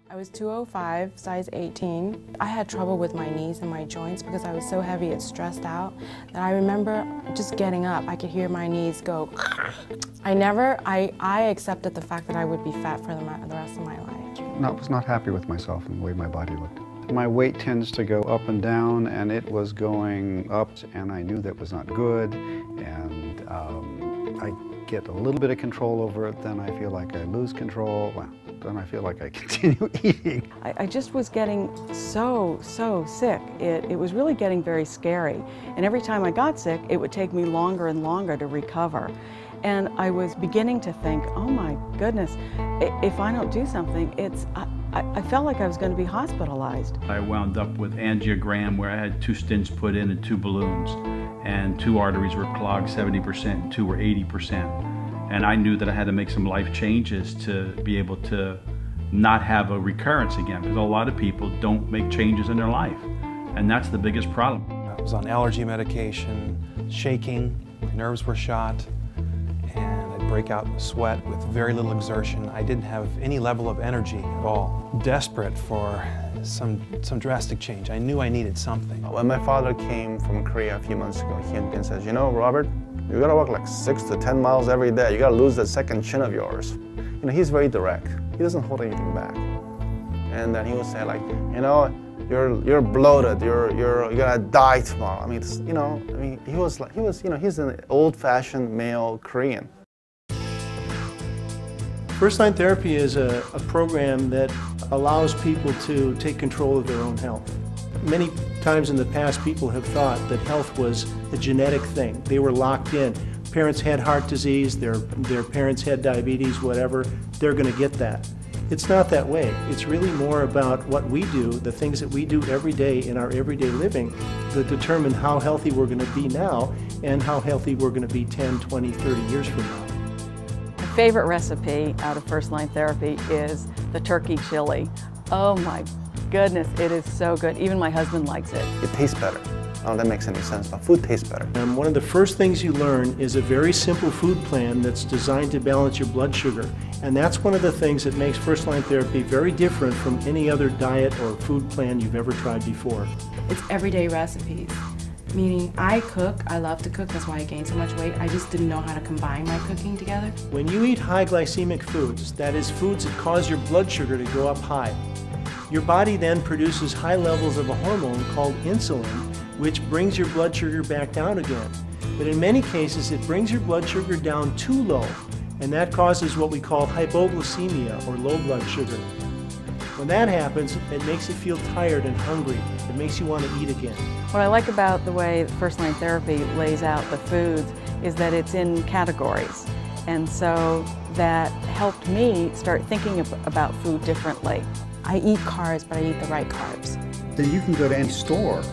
I was 205, size 18. I had trouble with my knees and my joints because I was so heavy it stressed out that I remember just getting up. I could hear my knees go. I accepted the fact that I would be fat for the rest of my life. I was not happy with myself and the way my body looked. My weight tends to go up and down, and it was going up, and I knew that was not good, and I get a little bit of control over it, then I feel like I lose control, well, then I feel like I continue eating. I just was getting so sick. It was really getting very scary, and every time I got sick, it would take me longer and longer to recover. And I was beginning to think, oh my goodness, if I don't do something, I felt like I was going to be hospitalized. I wound up with angiogram where I had 2 stents put in and 2 balloons, and 2 arteries were clogged 70% and 2 were 80%. And I knew that I had to make some life changes to be able to not have a recurrence again, because a lot of people don't make changes in their life, and that's the biggest problem. I was on allergy medication, shaking, my nerves were shot, and I'd break out in sweat with very little exertion. I didn't have any level of energy at all. Desperate for some drastic change. I knew I needed something. When my father came from Korea a few months ago, he and says, you know, Robert, you gotta walk like 6 to 10 miles every day. You gotta lose that second chin of yours. You know, he's very direct. He doesn't hold anything back. And then he would say like, you know, you're bloated. You're gonna die tomorrow. I mean, he's an old-fashioned male Korean. FirstLine Therapy is a program that allows people to take control of their own health. Many times in the past, people have thought that health was a genetic thing. They were locked in. Parents had heart disease, their parents had diabetes, whatever, they're going to get that. It's not that way. It's really more about what we do, the things that we do every day in our everyday living that determine how healthy we're going to be now and how healthy we're going to be 10, 20, 30 years from now. My favorite recipe out of FirstLine Therapy is the turkey chili. Oh my goodness, it is so good. Even my husband likes it. It tastes better. I don't know if that makes any sense, but food tastes better. One of the first things you learn is a very simple food plan that's designed to balance your blood sugar. And that's one of the things that makes FirstLine Therapy very different from any other diet or food plan you've ever tried before. It's everyday recipes, meaning I cook, I love to cook, that's why I gained so much weight. I just didn't know how to combine my cooking together. When you eat high glycemic foods, that is foods that cause your blood sugar to go up high, your body then produces high levels of a hormone called insulin, which brings your blood sugar back down again. But in many cases, it brings your blood sugar down too low, and that causes what we call hypoglycemia, or low blood sugar. When that happens, it makes you feel tired and hungry. It makes you want to eat again. What I like about the way FirstLine Therapy lays out the foods is that it's in categories. And so that helped me start thinking about food differently. I eat carbs, but I eat the right carbs. Then you can go to any store,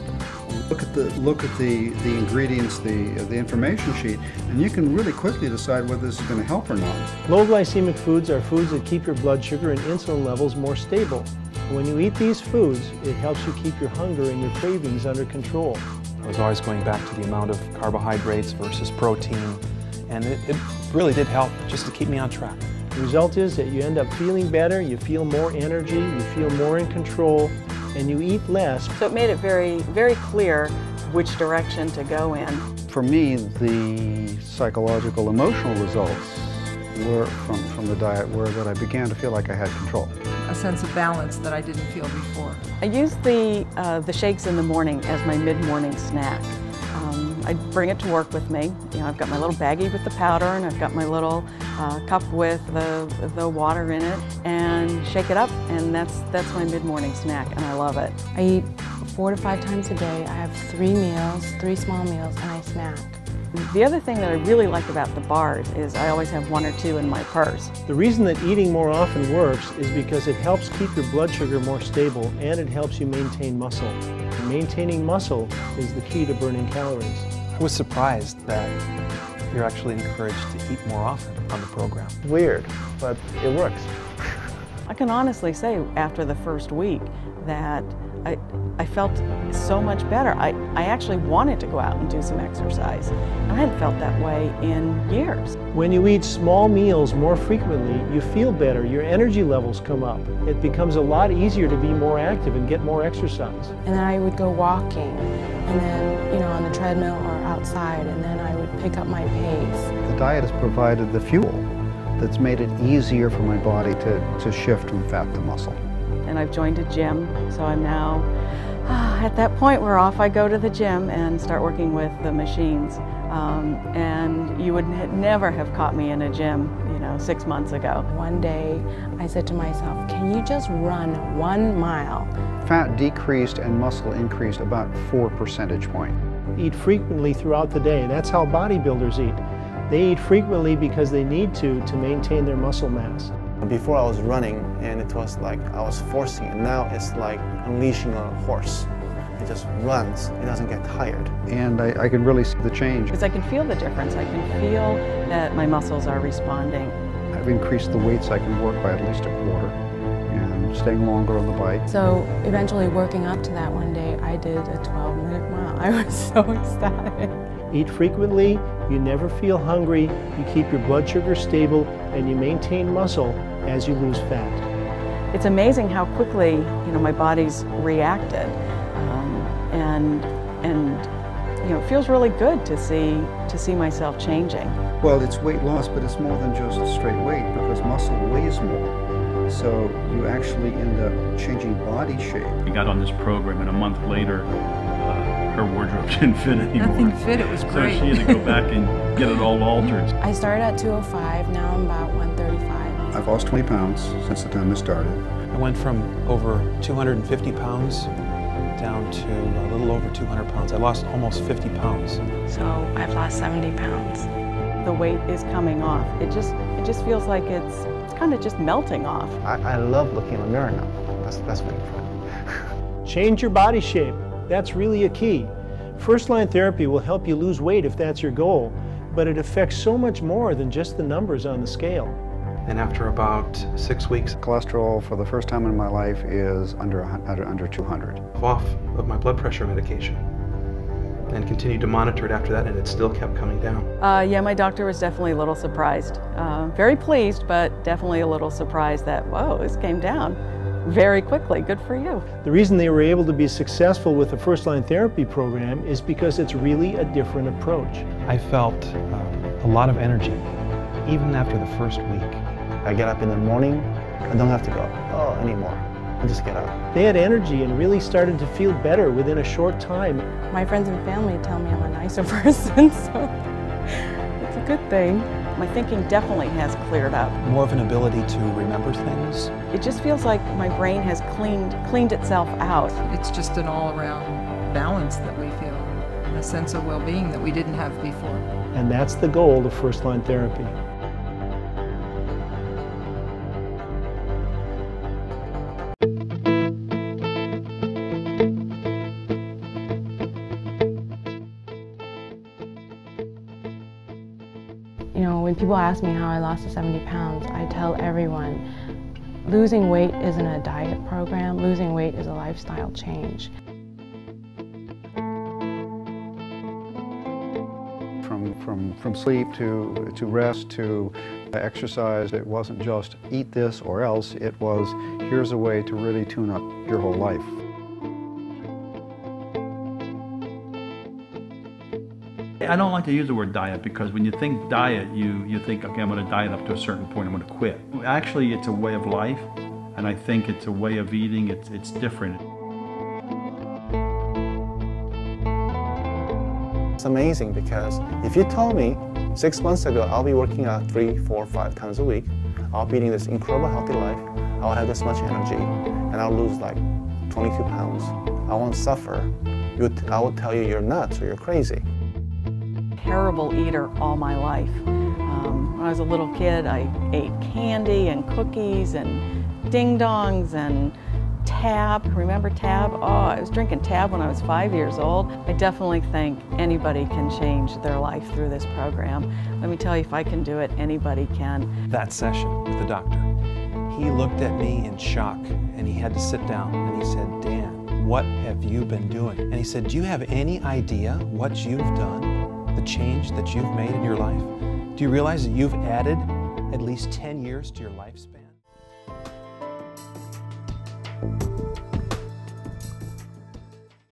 look at the ingredients, the information sheet, and you can really quickly decide whether this is going to help or not. Low glycemic foods are foods that keep your blood sugar and insulin levels more stable. And when you eat these foods, it helps you keep your hunger and your cravings under control. I was always going back to the amount of carbohydrates versus protein, and it really did help just to keep me on track. The result is that you end up feeling better, you feel more energy, you feel more in control, and you eat less. So it made it very clear which direction to go in. For me, the psychological, emotional results were from the diet were that I began to feel like I had control. A sense of balance that I didn't feel before. I use the shakes in the morning as my mid-morning snack. I bring it to work with me. You know, I've got my little baggie with the powder, and I've got my little cup with the water in it, and shake it up, and that's my mid-morning snack, and I love it. I eat 4 to 5 times a day. I have 3 meals, 3 small meals, and I snack. The other thing that I really like about the bars is I always have 1 or 2 in my purse. The reason that eating more often works is because it helps keep your blood sugar more stable, and it helps you maintain muscle. And maintaining muscle is the key to burning calories. I was surprised that you're actually encouraged to eat more often on the program. Weird, but it works. I can honestly say after the first week that I felt so much better. I actually wanted to go out and do some exercise. I hadn't felt that way in years. When you eat small meals more frequently, you feel better, your energy levels come up. It becomes a lot easier to be more active and get more exercise. And then I would go walking, and then, you know, on the treadmill or outside, and then I would pick up my pace. The diet has provided the fuel that's made it easier for my body to shift from fat to muscle. And I've joined a gym, so I'm now at that point where off I go to the gym and start working with the machines. And you would never have caught me in a gym, you know, 6 months ago. One day I said to myself, can you just run 1 mile? Fat decreased and muscle increased about 4 percentage points. Eat frequently throughout the day. That's how bodybuilders eat. They eat frequently because they need to maintain their muscle mass. Before I was running, and it was like I was forcing it. Now it's like unleashing a horse. It just runs, it doesn't get tired. And I can really see the change. Because I can feel the difference. I can feel that my muscles are responding. I've increased the weights I can work by at least 1/4 and staying longer on the bike. So eventually working up to that one day, I did a 12-minute mile. I was so ecstatic. Eat frequently, you never feel hungry, you keep your blood sugar stable, and you maintain muscle as you lose fat. It's amazing how quickly, you know, my body's reacted, and you know, it feels really good to see myself changing. Well, it's weight loss, but it's more than just straight weight because muscle weighs more. So you actually end up changing body shape. We got on this program, and a month later, her wardrobe didn't fit anymore. Nothing fit, it was great. So she had to go back and get it all altered. I started at 205, now I'm about 135. I've lost 20 pounds since the time I started. I went from over 250 pounds down to a little over 200 pounds. I lost almost 50 pounds. So I've lost 70 pounds. The weight is coming off. It just feels like it's kind of just melting off. I love looking in the mirror now. That's really fun. Change your body shape. That's really a key. FirstLine Therapy will help you lose weight if that's your goal, but it affects so much more than just the numbers on the scale. And after about 6 weeks, Cholesterol for the first time in my life is under 200. off of my blood pressure medication and continued to monitor it after that, and it still kept coming down. Yeah, my doctor was definitely a little surprised. Very pleased, but definitely a little surprised that, whoa, this came down very quickly. Good for you. The reason they were able to be successful with the FirstLine Therapy program is because it's really a different approach. I felt a lot of energy, even after the first week. I get up in the morning, I don't have to go anymore. I just get up. They had energy and really started to feel better within a short time. My friends and family tell me I'm a nicer person, so it's a good thing. My thinking definitely has cleared up. More of an ability to remember things. It just feels like my brain has cleaned itself out. It's just an all-around balance that we feel, a sense of well-being that we didn't have before. And that's the goal of FirstLine Therapy. You know, when people ask me how I lost the 70 pounds, I tell everyone, losing weight isn't a diet program, losing weight is a lifestyle change. From sleep to rest to exercise, it wasn't just eat this or else, it was here's a way to really tune up your whole life. I don't like to use the word diet because when you think diet, you think, okay, I'm going to diet up to a certain point, I'm going to quit. Actually, it's a way of life, and I think it's a way of eating, it's different. It's amazing because if you told me 6 months ago I'll be working out 3, 4, 5 times a week, I'll be eating this incredible healthy life, I'll have this much energy, and I'll lose like 22 pounds, I won't suffer, I would tell you you're nuts or you're crazy. Terrible eater all my life. When I was a little kid, I ate candy and cookies and ding-dongs and Tab. Remember Tab? Oh, I was drinking Tab when I was 5 years old. I definitely think anybody can change their life through this program. Let me tell you, if I can do it, anybody can. That session with the doctor, he looked at me in shock and he had to sit down and he said, Dan, what have you been doing? And he said, do you have any idea what you've done, the change that you've made in your life? Do you realize that you've added at least 10 years to your lifespan?